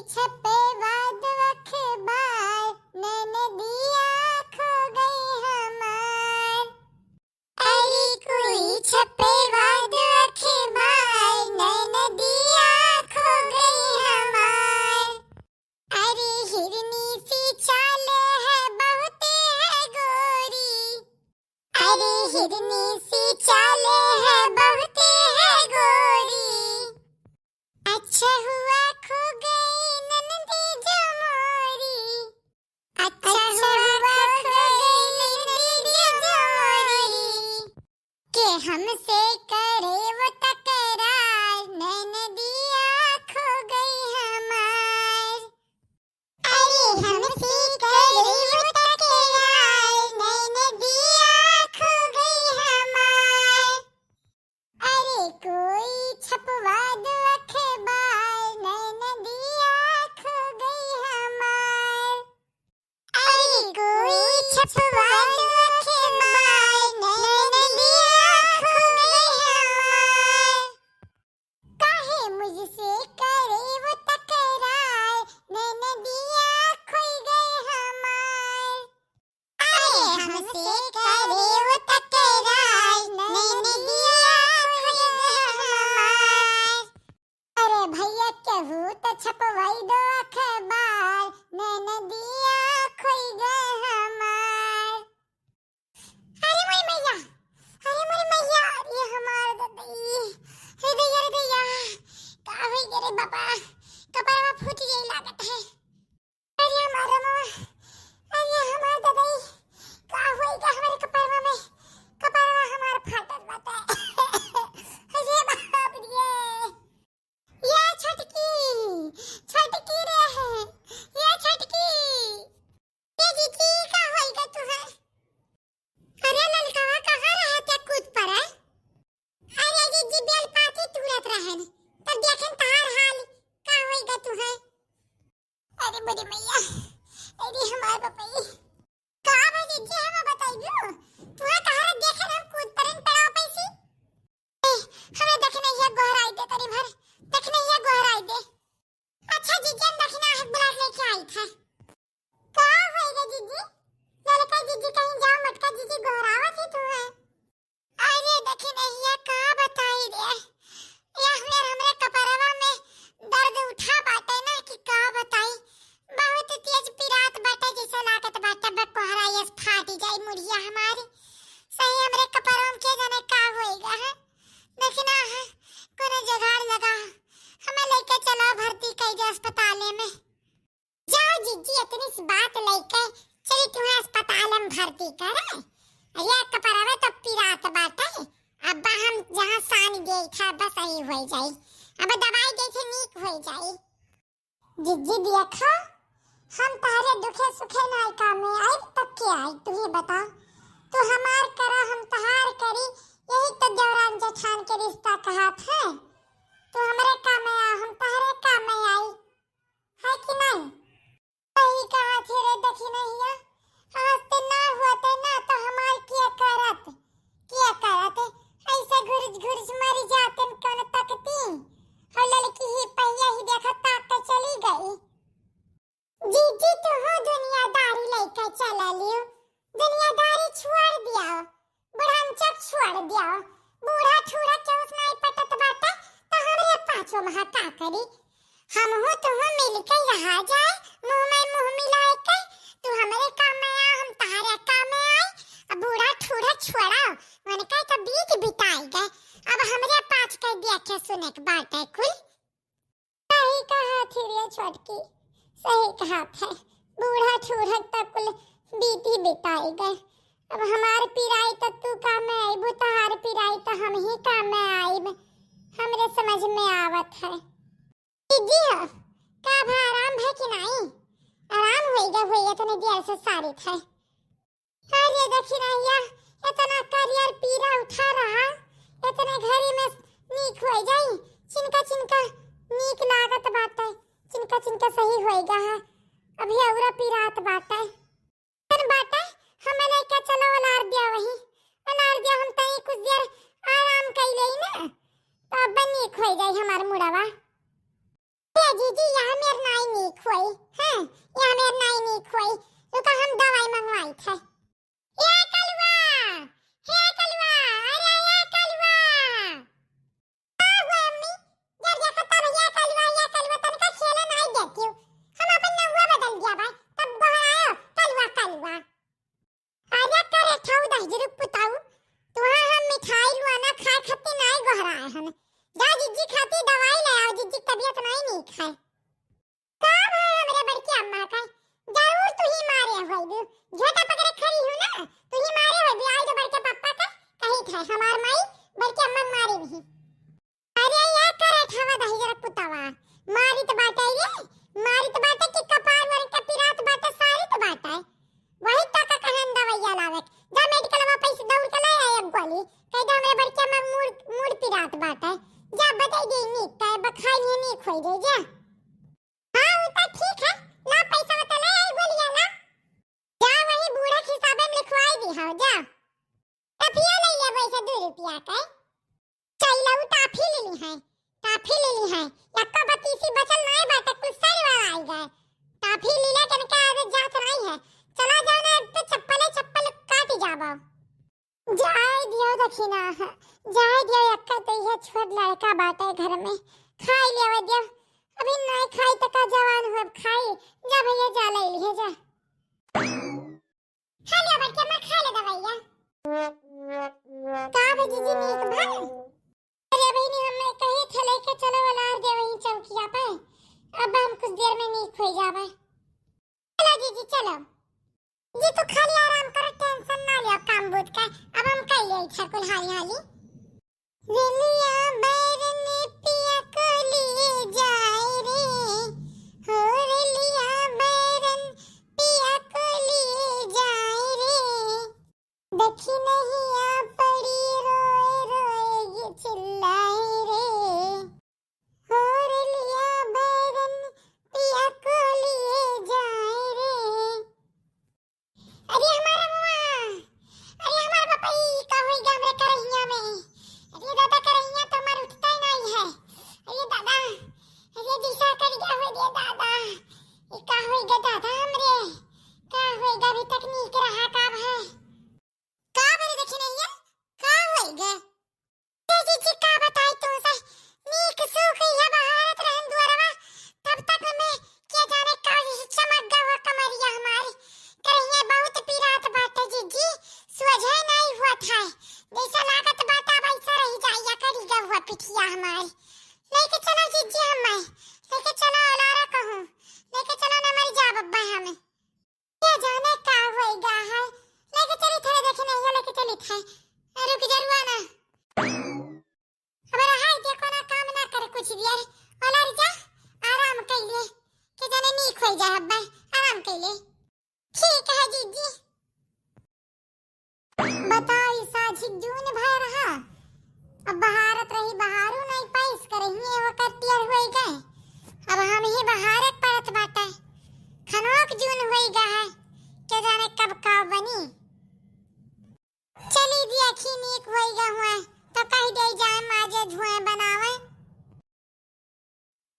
छपे बाद अखबार, नदिया खो गई हमार। अरे कोई छपे बाद अखबार, नदिया खो गई हमार। अरे हिरनी सी चाल है बहुत है गोरी, अरे हिरनी सी चाल है बहुत है गोरी। अच्छा हुआ खो गई नंदी जो मोरी, अच्छा हुआ खो गई नंदी जो मोरी। के हमसे करे वो तकरार, नदिया खो गई हमार। अरे हमसे करे वो तकरार, नदिया खो गई हमार। अरे कोई छपवा दो अखबार, नदिया खो गई हमार। अरे कोई छपवा दो अखबार, नदिया खो गई हमार। काहे मुझसे करे वो तकरार, नदिया खो गई हमार। अरे हमसे करे वो तकरार, नदिया खो गई हमार। अरे भैया कहू तो छपवाई दो अखबार, नदिया खो गई हमार। अरे मोरी मैया, अरे मोरी मैया, ये हमार ददई, हे दैया रे दैया, का होई गे रे बाबा, कपारवा फूट गई लागत है। अरे हमारा माँ, अरे हमार ददई, का होई गे हमारे कपारवा में, कपारवा हमार फाटत बाटे। अरे बाप रे, ये छटकी, छटकी रे है, ये छटकी, ये जीजी का होई गे तुहे। अरे ललकावा कहाँ रहे त्या कूद पड़े। अरे जीजी बेल पाती तुरत रहन, तब देखें तार हाल का होई गे तुहे। अरे बड़ी मैया, अरे हमार बपई, का बा जीजी हम बताइयो, तुहे कहाँ देखे हम कूद पड़न पड़ाव पैसी। हमें देखने ये गोहराई दे तरी भर, देखने ये गोहराई दे। अच्छा जीजी हम देखना है बुला लेके आई था। का होएगा जीजी, ललका जीजी कहीं जाओ मटका जीजी गोहरावत ही तू है। अरे देखने ये का बताई रे, या हमरे कपरवा में दर्द उठा बाटे ना कि का बताई। बहुत तेज पिरात बाटे जैसे लागत बाटे बे कोहरा ये फाटी जाई मुड़िया हमारी। सही हमरे कपरवा के जाने का होएगा है। देखना है कोनो जुगाड़ लगा, हमें लेके चलो भर्ती कई दे अस्पताल में। जाओ जीजी इतनी सी बात लेके चली तुम्हें अस्पताल में भर्ती करे। ये कपरवा तो पिरात बाटे, अब हम जहाँ सान गई था बस सही हो जाई, अब दवाई दे के नीक हो जाई। जीजी देखो, हम तारे दुखे सुखे नाय काम में आई तब के आई तुम्हें बता। तू हमार करा हम तहार करी, यही तो देवरान जेठान के रिश्ता कहा था। तू हमारे काम में आ, हम तारे काम में आई, है कि नहीं। सही कहा थे रे देखी नहीं है, आज ते ना हुआ ना तो हमार क्या करत, क्या करत ऐसे घुरज घुरज मरी जाते कौन तकती। और लड़की ही पहिया ही देखा ताक के चली गई। जीजी तू हो दुनियादारी लेके चला लियो, दुनियादारी छोड़ दिया, बुढ़ांचक छोड़ दिया। बूढ़ा ठूरा के उस नहीं पटत बाटे तो हमरे पाछो महा का करी। हम हो तो हम मिल के रहा जाए, मुंह में मुंह मिलाए के। तू हमरे काम में आ, हम तारे काम में आई। अब बूढ़ा ठूरा छोड़ा मन का तो बीत बिताई गए, अब हमरे पाछ के देखे सुने के बाटे कुल। सही कहा थी रे छोटकी, सही कहा था। बूढ़ा ठूरा तक कुल बीती बिताई गए, अब हमार पिराई तो तू काम में आई, बुतार पिराई तो हम ही काम में आई। हमरे समझ में आवत है। जीजी हो का भा आराम है कि नहीं। आराम होएगा होएगा तो नहीं देर से सारी थे। अरे देखी रहिया इतना करियर पीरा उठा रहा, इतने घड़ी में नीक हो जाई। चिनका चिनका नीक लागत बाटे, चिनका चिनका सही होएगा है। अभी औरा पीरात बाटे बाटे हमें लेके चलो अलार दिया, वही अलार दिया हम तई कुछ देर आराम कर ले ना तो अब नीक हो जाई हमार मुड़वा। जीजी यहाँ मेर नाई पाई था। ये कलवा, हे कलवा, अरे ये कलवा। हाँ हुआ अम्मी, जब देखो तब ये कलवा तनका खेले नहीं देती हूँ। हम अपन नौवा बदल दिया भाई, तब बहरायो कलवा कलवा। आजा करे ठाऊ दस जरूर पुताऊ, तुहा हम मिठाई लुआना खाए खाती नहीं गोहराए हम। जा जिज्जी खाती दवाई ले आओ, जिज्जी तबीयत नहीं खाए। कब है हमरे बड़की अम्मा का, जरूर तू ही मारे होइबू, झोटा पकड़े खड़ी हूं ना, तू ही मारे होइबू। आई तो बड़के पापा का कही था हमार माई बड़की अम्मा मारी भी। अरे ये करे ठावा दही जरा पुतावा, मारी तो बाटे रे, मारी तो बाटे कि कपार वर के पिरात बाटे सारी तो बाटे। वही तो का कहन दवाइया लावे, जा मेडिकल में पैसे दौड़ के ले आए एक गोली, कह दे हमरे बड़के अम्मा मूड पिरात बाटे, जा बताई दे नी का बखाई नहीं खोई दे जा। हाँ वो तो ठीक है, ला पैसा बता ले आई गोलियां ला, जा वही बूढ़ा के हिसाब में लिखवाई दी हो जा। टफिया ले ले पैसा 2 रुपया का, चैला वो टाफी ले ली है, टाफी ले ली है, यक्का बत्तीसी बचल नहीं बाटे कुछ सारी बार आई गए, टाफी लीला के का आदत जात नहीं है। चला जाओ ना तो चप्पल काट जाबो। जाए दियो दखिना, जाए दियो यक्का तो ये छोट लड़का बाटे घर में, खाई लेवा दियो, अभी नहीं खाई तो का जवान हो खाई। जा भैया जा ले लिए जा, खा ले बच्चे मैं खा ले दवाइया। का भेजी जी नीक भल, अरे बहनी हमने कही थे लेके चलो वाला दे वहीं चौकिया पे, अब हम कुछ देर में नीक हो जावे। चलो जीजी चलो जी, तू खाली आराम करो, टेंशन ना लियो काम बुझ के, अब हम कर ले इच्छा कुल हाली हाली। वेलिया बैरने पिया को लिए जाए रे, हो रेलिया बैरन पिया को लिए जाए रे, देखी नहीं आ पड़ी रोए रोए ये चिल्लाए रे, हो रेलिया बैरन पिया को लिए जाए रे। अरे हमारा मुआ, अरे हमारा पपई का होई गामरे करहिया में, अरे दादा करहिया तो मार उठता ही नहीं है। अरे दादा, अरे दिशा कर क्या हो गया दादा, ये का होएगा दादा हमरे, का होएगा अभी तक नीक रहा कब है, का बरे देखे नहीं है, का होएगा जी जी का बताई तुमसे, नीक सुख है बहारत रहन दुआरवा, तब तक मैं क्या जाने का चमक गवा कमरिया हमारी, करहिया बहुत पीरात बाटे जी, सुझे नहीं हुआ था, जैसा लागत बाटा वैसा रही जाइया करी गवा पिठिया हमारी। लेके चलो जीजी हमें, लेके चलो अलारा कहूं, लेके चलो ना मर जा बब्बा हमें, क्या जाने का होएगा है, लेके चली थे देखे नहीं लेके चली थे, रुक जरूर ना, हमारा हाय देखो ना काम ना करे कुछ भी यार, अलार जा आराम कर ले, के जाने नीक हो जा हब्बा, आराम कर ले। ठीक है जीजी। बताओ साझी जून भर रहा, अब बहारत रही बहारू नहीं पाइस करही वो कटियर होई गए, अब हम ही बहारत परत बाटे, खनोक जून होई गा है, के जाने कब का बनी। चली भी अखी नीक होई गा हुआ तो कह दे जाए माजे धुएं बनावे,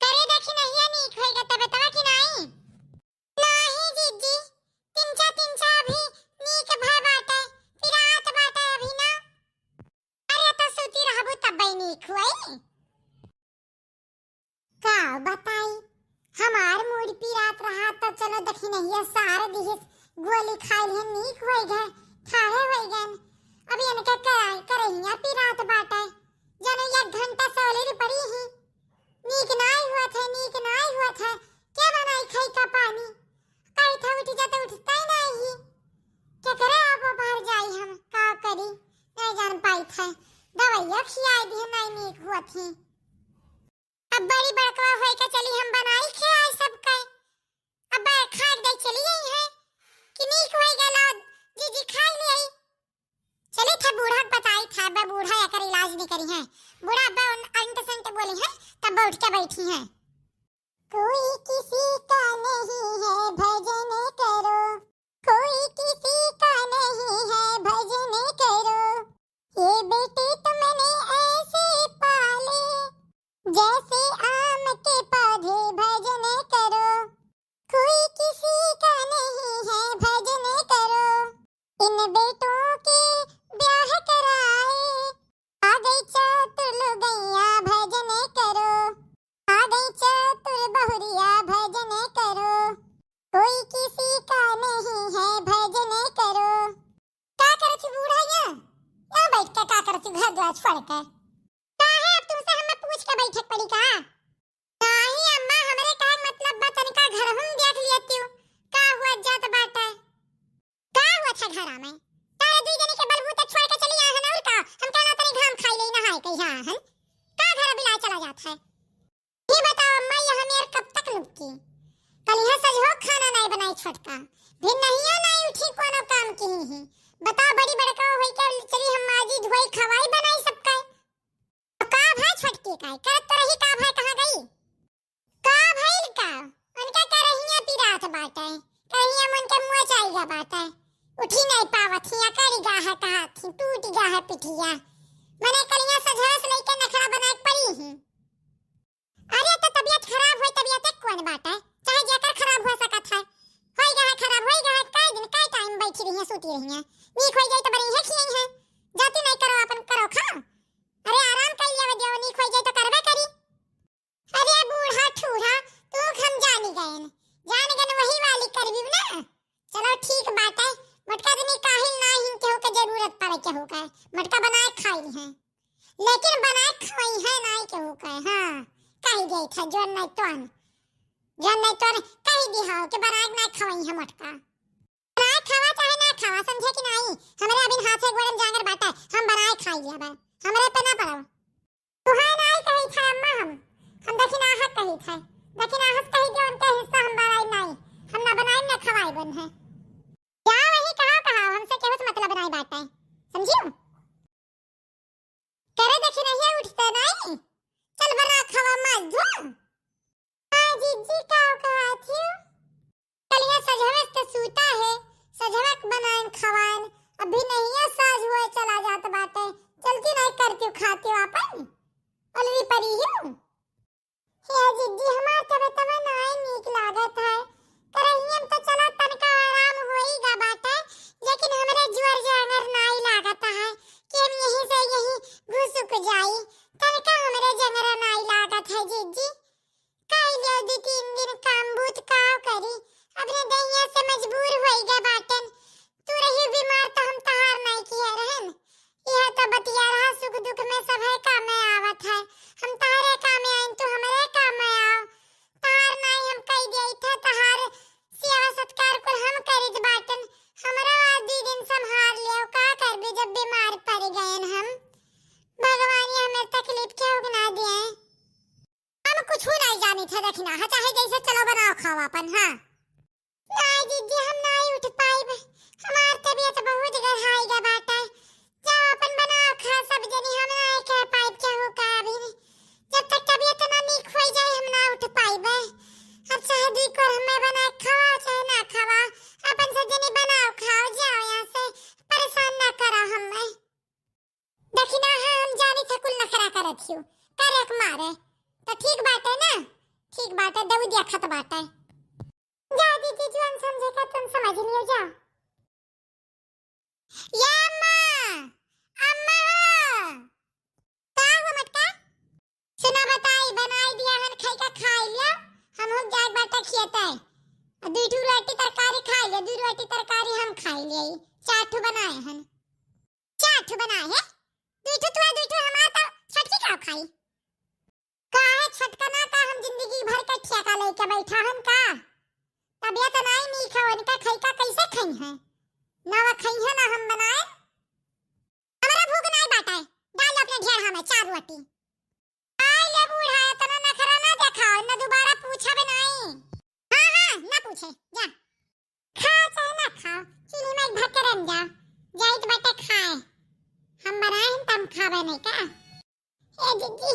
करे देखी नहीं नीक होई गा तबे तबे कि नहीं, नहीं जीजी तिनचा भी नीक भय बाटे, पिरात बाटे अभी ना, अरे तो सूती रहबू तब नीक हुई, का बताई हमार मूड पिरात रहा तो चलो देखी नहीं सारे दिहिस गोली खाई है नीक होई गए, थाहे होई गए, अभी इनके करहिया पिरात बाटे, जानो 1 घंटा सोलेरी पड़ी ही, नीक नहीं हुआ था, क्या बनाई खाई का पानी, कहीं था उठ जाते उठता ही नहीं, क्या करे आप बाहर जाई हम का करी नहीं जान पाई था, दवाइयां खिलाई दी नहीं नीक हुआ थी, अब बड़ी बड़कवा होई के चली हम बनाई खिलाई सब के, अब खा दे चली गई है कि नीक होई गेलो जीजी खाई ली, चले थे बूढ़ा बताई था बा बूढ़ा एकर इलाज नहीं करी है, बूढ़ा बा अंत संत बोली है तब उठ के बैठी है, कोई किसी का नहीं है भजन करो, कोई किसी का नहीं है भजन करो, ये बेटे तुमने ऐसे पाले जैसे आम के पौधे भजन करो, कोई किसी का नहीं है भजन करो। बाटे। काहे अब तुमसे हमें पूछ के बैठक पड़ी का? नहीं अम्मा, हमरे का मतलब बा तनिका घर हम देख लियती हूं का हुआ जात बाटे। का हुआ था घरा में? तारे दुई जनी के बलबूते छोड़ के चली आ हन और का? हम कहना तनी घाम खाई ले नहाए कहिया हन का घर बिला चला जात है। ये बताओ अम्मा, ये हम यार कब तक लुटकी? कल यहां सजो खाना नहीं बनाई छोटका, फिर नहीं उठी कोनो काम की ही। बताओ बड़ी बड़का होई के चली हम माजी धोई खवाई बनाई सबका। का भाई छोटकी का करत तो रही, का भाई कहां गई? का भइल का? उनका करहिया पिरात बाटे, कहिया मन के मुंह चाहिए बाटे, उठी नहीं पावत हिया करी गा है कहा थी टूट गा है पिठिया। मने कलिया सजहस लेके नखरा बना के पड़ी ही। अरे तो तबीयत खराब होई, तबीयत कौन बाटे? चाहे जेकर खराब हो सकत है, होई गा है खराब, होई गा है काई दिन काई टाइम बैठी रही है सूती रही है। नीक होई जाई तो बड़ी है खियई है, जाती नहीं करो अपन करो खा। अरे आराम कर लिया दियो, नीक होई जाई तो करबे करी। अरे बूढ़ा ठूढ़ा तू हम जानी गए, जान गन वही वाली करबी ना। चलो ठीक बात है, मटका दनी काहिल ना हिन के हो के जरूरत पड़े के हो के मटका बनाए खाई है, लेकिन बनाए खाई है नहीं के हो के। हां कही गई था जोन नहीं तो कही दी हां के बनाए नहीं खाई है मटका। बनाए खावा चाहे ना खावा, समझे कि नहीं? हमरे अबिन हाथ से गोरम जांगर बाटा हम बनाए खाई लिया बा, हमरे पे ना पड़ो। तुहाई नहीं कही था अम्मा, हम दक्षिणा हक कही था, दक्षिणा हक कही जो उनके हिस्सा हम बनाई नहीं, हम ना बनाई ना खवाई बन है। क्या वही कहा हमसे केहू से मतलब नहीं बाटा है, समझियो? करे दक्षिणा ही उठते नहीं, चल बना खवा मत दो। हां जीजी का कहा थी कलिया सजवस तो सूता है, सजवक बनाएं खवाएं, अभी नहीं है साज हुए चला जात बाटे, चलती नहीं करती खाती अपन अलवी परी हूं। हे जीजी हमार तबे नहीं नीक लागत है, करहियम तो चला तनका आराम होईगा बाटे, लेकिन हमरे जुआर जांगर नहीं लागत है कि हम यहीं से यहीं घुसुक जाई, तनका हमरे जंगरा नहीं लागत है जीजी। काई ले दी 3 दिन काम भूत काव करी, अपने दैया से मजबूर होई गए बाटन। तू रही बीमार तो हम तहार नहीं किया रहन, यह तो बतिया रहा सुख दुख में सब है काम में आवत है, हम तारे काम में आइन तो हमरे काम में आओ। तार नहीं हम कह देई था तहार सेवा सत्कार को हम करित बाटन, हमरा आदि दिन संभाल लियो का करबे जब बीमार पड़ गएन हम। भगवान ये हमें तकलीफ क्यों ना दिए? हम कुछ नहीं जानी था दक्षिणा, चाहे जैसे चलो बनाओ खाओ अपन। हां नहीं दीदी हम नहीं उठ पाइब, हमार तबीयत बहुत गड़हाई गा बाटा, जाओ अपन बनाओ खा सब जनी, हम नहीं कह पाइब क्या हो का अभी, जब तक तबीयत ना ठीक हो जाए हम ना उठ पाइब। अब चाहे दी को हमें बना खावा चाहे ना खावा, अपन से जनी बनाओ खाओ, जाओ यहां से, परेशान ना करो हमें। दक्षिणा हम जानी था कुल नखरा करत हूं करक मारे, तो ठीक बात है ना, ठीक बात है दऊ दिया खत बात है। जा दीदी जो हम समझे का तुम समझ लियो जा। या अम्मा का हुआ मटका? सुना बताई बनाई दिया हन, खाई का खाई लिया, हम हो जाए बाटा खियाता है, दूठू रोटी तरकारी खाई लिया, 2 रोटी तरकारी हम खाई लिए, 4 ठो बनाए हन, 4 ठो बनाए है, दूठू हमारा तो छटकी का खाई काहे छटका ना का, हम जिंदगी भर का ठेका लेके बैठा हन का, तबियत नहीं नीक है उनका, खाई का कैसे खाई है ना, वो खाई है ना हम बनाए, हमारा भूख नहीं बाटा है, डाल अपने ढेर हमें 4 रोटी। आई ले बूढ़ा इतना नखरा ना दिखाओ, ना दोबारा पूछा भी नहीं। हां ना पूछे जा, खा चाहे ना खाओ, चीनी में भर के रन जा, जाइत बेटे खाए, हम बनाए हैं तम खावे नहीं का। ए दीदी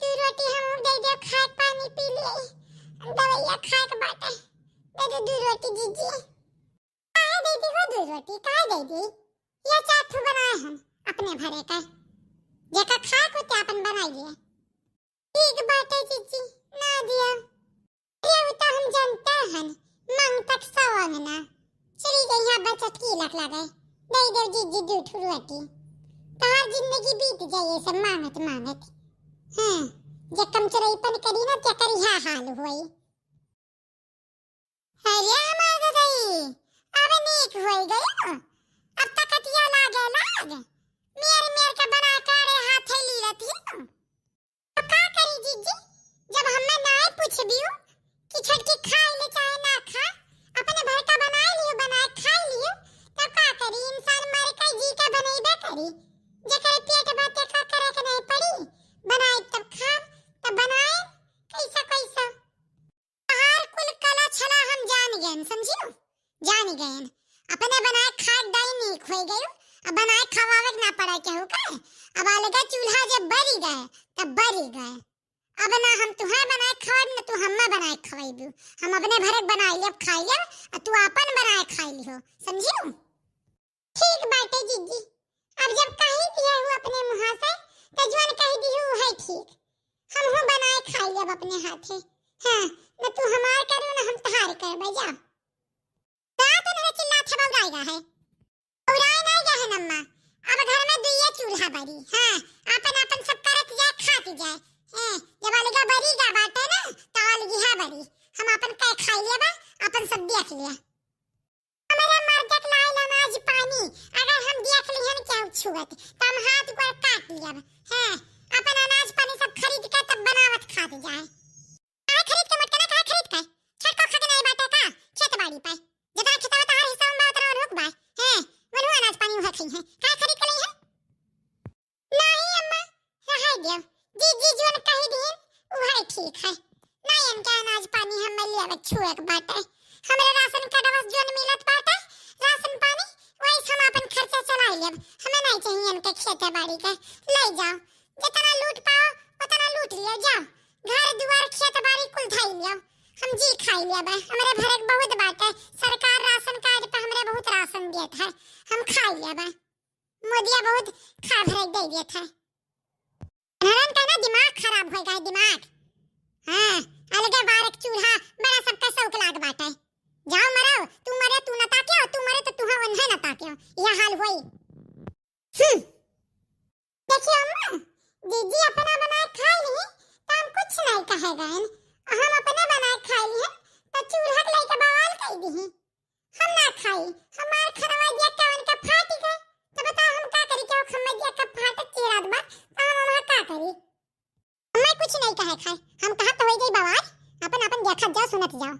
तू रोटी हम दे दे, खाए पानी पी ले, दवाइया खाए के बाटे, दे दे 2 रोटी जीजी। काहे दे दी हो 2 रोटी, काहे दे दी? ये 4 ठो बनाए हम अपने भरे का, जेका खाए को ते अपन बनाई लिए। ठीक बाटे जीजी ना दिया, ये तो हम जानते हैं, मांग तक सवांग ना, चली गई यहाँ बचत की लग लगे, दे दे जीजी 2 ठो रोटी, तार जिंदगी बीत जाए सब मांगत मांगत। हां जे कम चरईपन करी ना क्या करी हा हाल होई। अरे हमार गई अब नीक होई गयो, अब तक कटिया लागे मेर मेर का बना काड़े हाथे ली रहती है। तो का करी जीजी, जब हमें ना पूछबियो कि छोटकी खाए ले चाहे ना खा, अपने भर का बनाए लियो, बनाए खाए लियो, तब का करी इंसान मर के जी का बनैबे करी। जेकर पेट बाते का करे के नहीं पड़ी, बनाए तब खा, तब बनाए कैसा कैसा। हर कुल कला छला हम जान गए, समझियो, जान गए। अपने बनाए खा दाई नहीं खोई गयो, अब बनाए खवावे ना पड़ा केहू का। अब अलगा चूल्हा जब बरी गए तब बरी गए। अब ना हम तुहार बनाए खवाब ना तू हम्मा बनाए खवाइबू। हम अपने भरक बनाई लेब खाई लेब, और तू अपन बनाए खाई लियो, समझियो। ठीक बाटे जीजी, अब जब कही दिया हूँ अपने मुंह से तो जोन कही दी हूँ है ठीक। हम हूँ बनाए खाई लेब अपने हाथे। हां, ना तू हमार करू ना हम तहार करबे जा। रात ने चिल्ला छबौराएगा है, उड़ाए नहीं जा है नम्मा। अब घर में दुइया चूल्हा बरी, हां अपन अपन सब करत जाए खाती जाए। जब अलगा बरी गा बाटे ना तो अलगी है बरी, हम अपन कह खाई लेबा, अपन सब देख लिया। हमारे मर्दक लाइल अनाज पानी अगर हम देख लिहन क्या छुअत तो हम हाथ पर काट लियब। हां, अपन अनाज पानी सब खरीद के तब बनावत खात जाए। काहे खरीद के मटकना, काहे खरीद के छटको खा के नहीं बाटे का खेत बाड़ी पे जदा खेतवा तार हिस्सा में उतना रुक बा। हां, वनु अनाज पानी उहा खई है, काहे खरीद के लई है? नहीं अम्मा, रह गयो, जीजी जोन कही दिन उहा ठीक है। नहीं इनका अनाज पानी हम लेवे छुए के बाटे। हमरे राशन कार्डवा जोन मिलत बाटे राशन पानी, वही हम अपन खर्चा चला लेब। हमें नहीं चाहिए इनके खेते बाड़ी के, ले जाओ जितना लूट पाओ उतना लूट लियो, जाओ घर दुआर खेत बाड़ी कुल धाई लियो, हम जी खाई लेबे। हमरे भरक बहुत बाटे, सरकार राशन कार्ड पे हमरे बहुत राशन देत है, हम खाई लेबे। मोदिया बहुत खा भरक दे देत है। हरन का ना दिमाग खराब हो गया, दिमाग। हां, अलगे बारक चूल्हा बड़ा सबका शौक लाग बाटे। जाओ मरो, तू मरे तू न ताकियो, तू मरे तो तुहा वन्हे न ताकियो, यह हाल होई। देखियो अम्मा, जीजी अपना बनाए खाई ली तो हम कुछ नहीं कहेगा। हम अपने बनाए खाई ली तो चूल्हा के लेके बवाल कर दी। हम ना खाई, हमार खरवा दिया के उनका फाटी गए, तो बताओ हम का करी? के खम्मा दिया का फाटक चेरा दबा तो हम का करी? हमें कुछ नहीं कहे खाए, हम कहा तो हो गई बवाल, अपन अपन देखत जाओ सुनत जाओ।